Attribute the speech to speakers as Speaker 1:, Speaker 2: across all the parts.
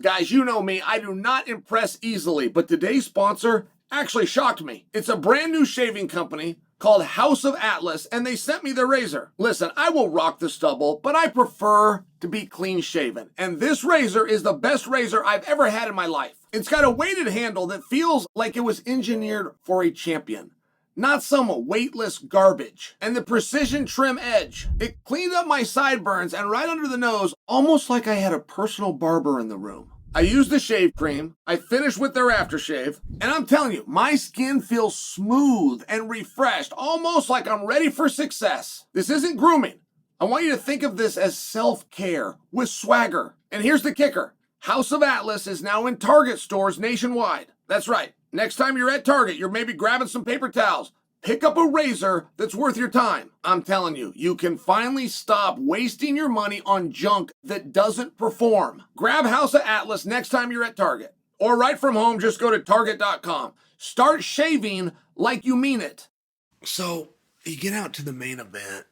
Speaker 1: Guys, you know me, I do not impress easily, but today's sponsor actually shocked me. It's a brand new shaving company called House of Atlas, and they sent me their razor. Listen, I will rock the stubble, but I prefer to be clean shaven. And this razor is the best razor I've ever had in my life. It's got a weighted handle that feels like it was engineered for a champion. Not some weightless garbage. And the precision trim edge. It cleaned up my sideburns and right under the nose, almost like I had a personal barber in the room. I used the shave cream, I finished with their aftershave, and I'm telling you, my skin feels smooth and refreshed, almost like I'm ready for success. This isn't grooming. I want you to think of this as self-care with swagger. And here's the kicker. House of Atlas is now in Target stores nationwide. That's right. Next time you're at Target, you're maybe grabbing some paper towels. Pick up a razor that's worth your time. I'm telling you, you can finally stop wasting your money on junk that doesn't perform. Grab House of Atlas next time you're at Target. Or right from home, just go to Target.com. Start shaving like you mean it. So, you get out to the main event,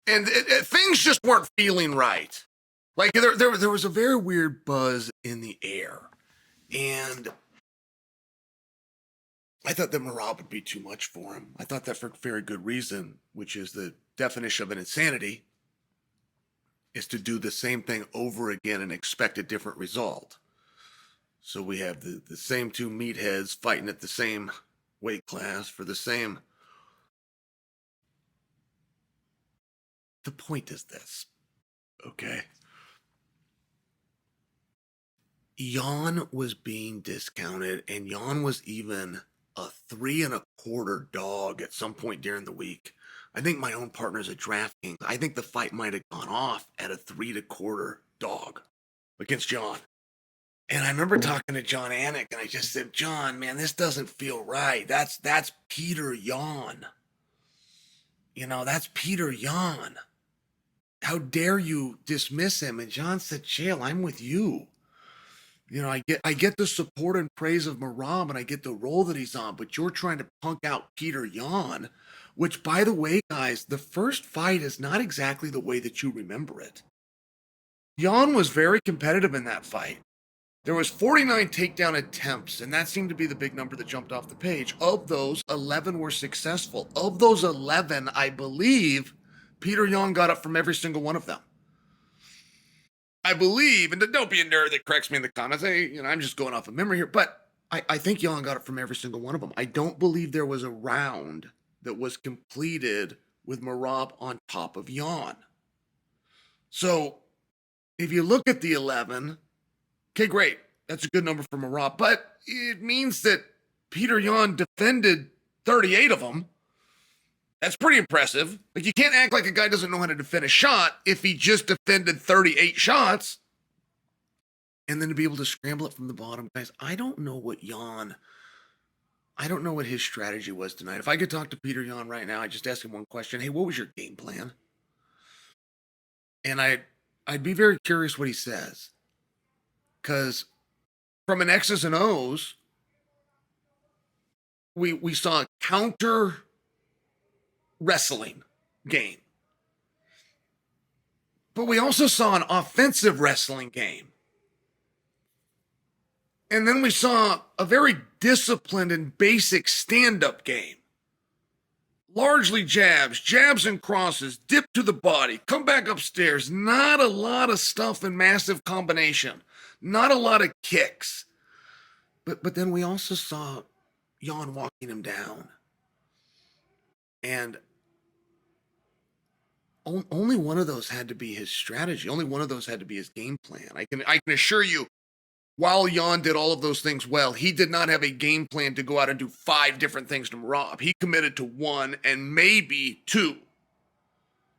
Speaker 1: and things just weren't feeling right. Like, there was a very weird buzz in the air. And I thought that Merab would be too much for him. I thought that for very good reason, which is the definition of an insanity, is to do the same thing over again and expect a different result. So we have the same two meatheads fighting at the same weight class for the same. The point is this, okay? Yan was being discounted, and Yan was even a 3 1/4 dog at some point during the week. I think my own partner's at DraftKings. I think the fight might have gone off at a 3 1/4 dog against John. And I remember talking to John Anik, and I just said, John, man, this doesn't feel right. That's Petr Yan. You know, that's Petr Yan. How dare you dismiss him? And John said, Chael, I'm with you. You know, I get the support and praise of Merab, and I get the role that he's on, but you're trying to punk out Petr Yan, which, by the way, guys, the first fight is not exactly the way that you remember it. Yan was very competitive in that fight. There was 49 takedown attempts, and that seemed to be the big number that jumped off the page. Of those, 11 were successful. Of those 11, I believe Petr Yan got up from every single one of them. I believe, and don't be a nerd that corrects me in the comments. I'm just going off of memory here, but I think Yan got it from every single one of them. I don't believe there was a round that was completed with Merab on top of Yan. So, if you look at the 11, okay, great. That's a good number for Merab, but it means that Petr Yan defended 38 of them. That's pretty impressive. Like, you can't act like a guy doesn't know how to defend a shot if he just defended 38 shots. And then to be able to scramble it from the bottom. Guys, I don't know what his strategy was tonight. If I could talk to Petr Yan right now, I'd just ask him one question. Hey, what was your game plan? And I'd be very curious what he says. Because from an X's and O's, we saw a counter wrestling game. But we also saw an offensive wrestling game. And then we saw a very disciplined and basic stand-up game. Largely jabs and crosses, dip to the body, come back upstairs. Not a lot of stuff in massive combination. Not a lot of kicks. But then we also saw Yan walking him down. And only one of those had to be his strategy. Only one of those had to be his game plan. I can assure you, while Yan did all of those things well, he did not have a game plan to go out and do 5 different things to Merab. He committed to 1 and maybe 2.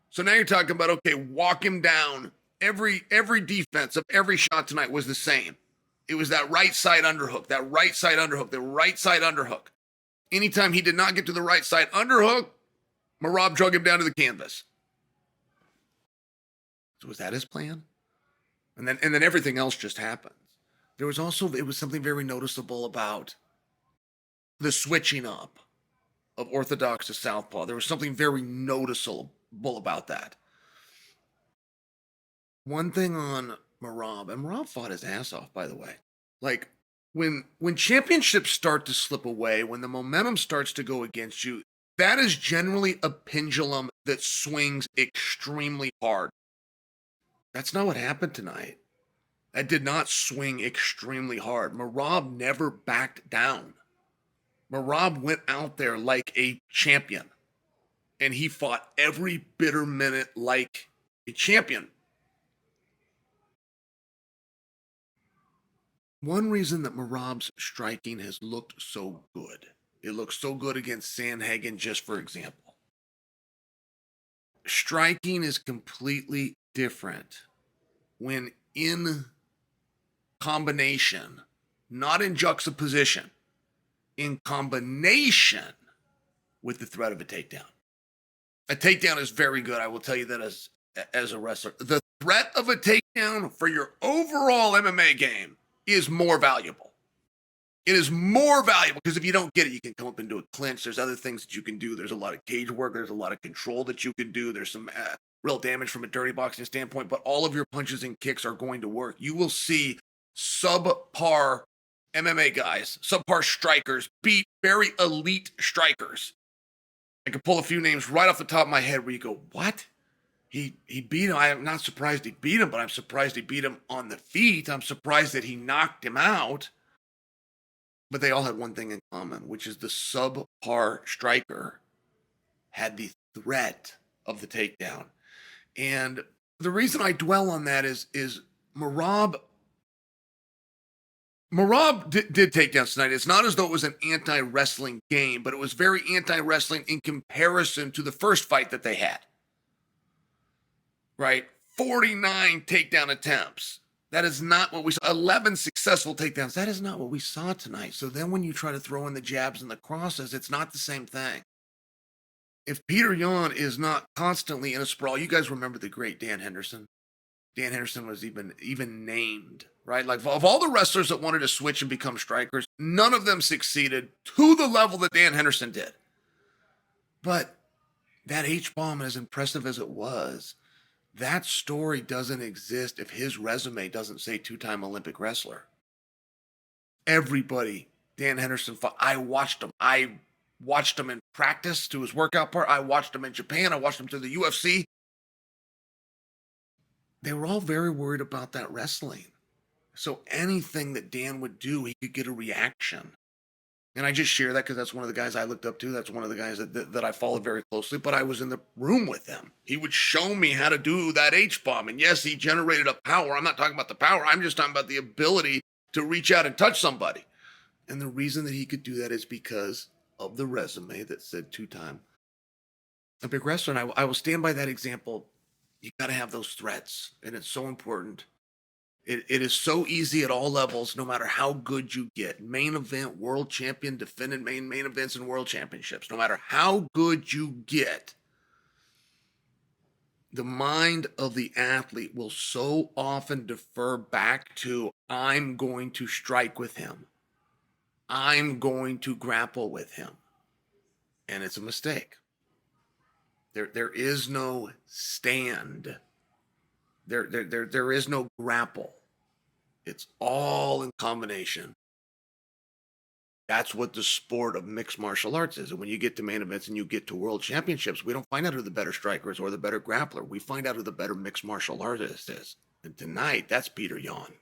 Speaker 1: So now you're talking about, okay, walk him down. Every defense of every shot tonight was the same. It was that right side underhook, the right side underhook. Anytime he did not get to the right side underhook, Merab drug him down to the canvas. So was that his plan? And then everything else just happens. It was something very noticeable about the switching up of orthodox to southpaw. There was something very noticeable about that. One thing on Merab, and Merab fought his ass off, by the way. Like, when championships start to slip away, when the momentum starts to go against you, that is generally a pendulum that swings extremely hard. That's not what happened tonight. That did not swing extremely hard. Merab never backed down. Merab went out there like a champion, and he fought every bitter minute like a champion. One reason that Merab's striking has looked so good, it looks so good against Sandhagen, just for example. Striking is completely different when in combination, not in juxtaposition, in combination with the threat of a takedown. A takedown is very good. I will tell you that as a wrestler. The threat of a takedown for your overall MMA game is more valuable. It is more valuable because if you don't get it, you can come up into a clinch. There's other things that you can do. There's a lot of cage work. There's a lot of control that you can do. There's some real damage from a dirty boxing standpoint, but all of your punches and kicks are going to work. You will see subpar MMA guys, subpar strikers beat very elite strikers. I could pull a few names right off the top of my head where you go, what? He beat him. I'm not surprised he beat him, but I'm surprised he beat him on the feet. I'm surprised that he knocked him out. But they all had one thing in common, which is the subpar striker had the threat of the takedown. And the reason I dwell on that is Merab did takedowns tonight. It's not as though it was an anti-wrestling game, but it was very anti-wrestling in comparison to the first fight that they had. Right? 49 takedown attempts. That is not what we saw. 11 successful takedowns. That is not what we saw tonight. So then when you try to throw in the jabs and the crosses, it's not the same thing. If Petr Yan is not constantly in a sprawl, you guys remember the great Dan Henderson? Dan Henderson was even named, right? Like of all the wrestlers that wanted to switch and become strikers, none of them succeeded to the level that Dan Henderson did. But that H-bomb, as impressive as it was, that story doesn't exist if his resume doesn't say two-time Olympic wrestler. Everybody, Dan Henderson fought. I watched him in practice to his workout part. I watched him in Japan. I watched him to the UFC. They were all very worried about that wrestling. So anything that Dan would do, he could get a reaction. And I just share that because that's one of the guys I looked up to. That's one of the guys that I followed very closely, but I was in the room with him. He would show me how to do that H-bomb. And yes, he generated a power. I'm not talking about the power. I'm just talking about the ability to reach out and touch somebody. And the reason that he could do that is because of the resume that said two-time Olympic wrestler. And I will stand by that example. You got to have those threats, and it's so important. It is so easy at all levels, no matter how good you get. Main event, world champion, defended main events and world championships. No matter how good you get, the mind of the athlete will so often defer back to, I'm going to strike with him. I'm going to grapple with him. And it's a mistake. There is no stand. There is no grapple. It's all in combination. That's what the sport of mixed martial arts is. And when you get to main events and you get to world championships, we don't find out who the better strikers or the better grappler. We find out who the better mixed martial artist is. And tonight, that's Petr Yan.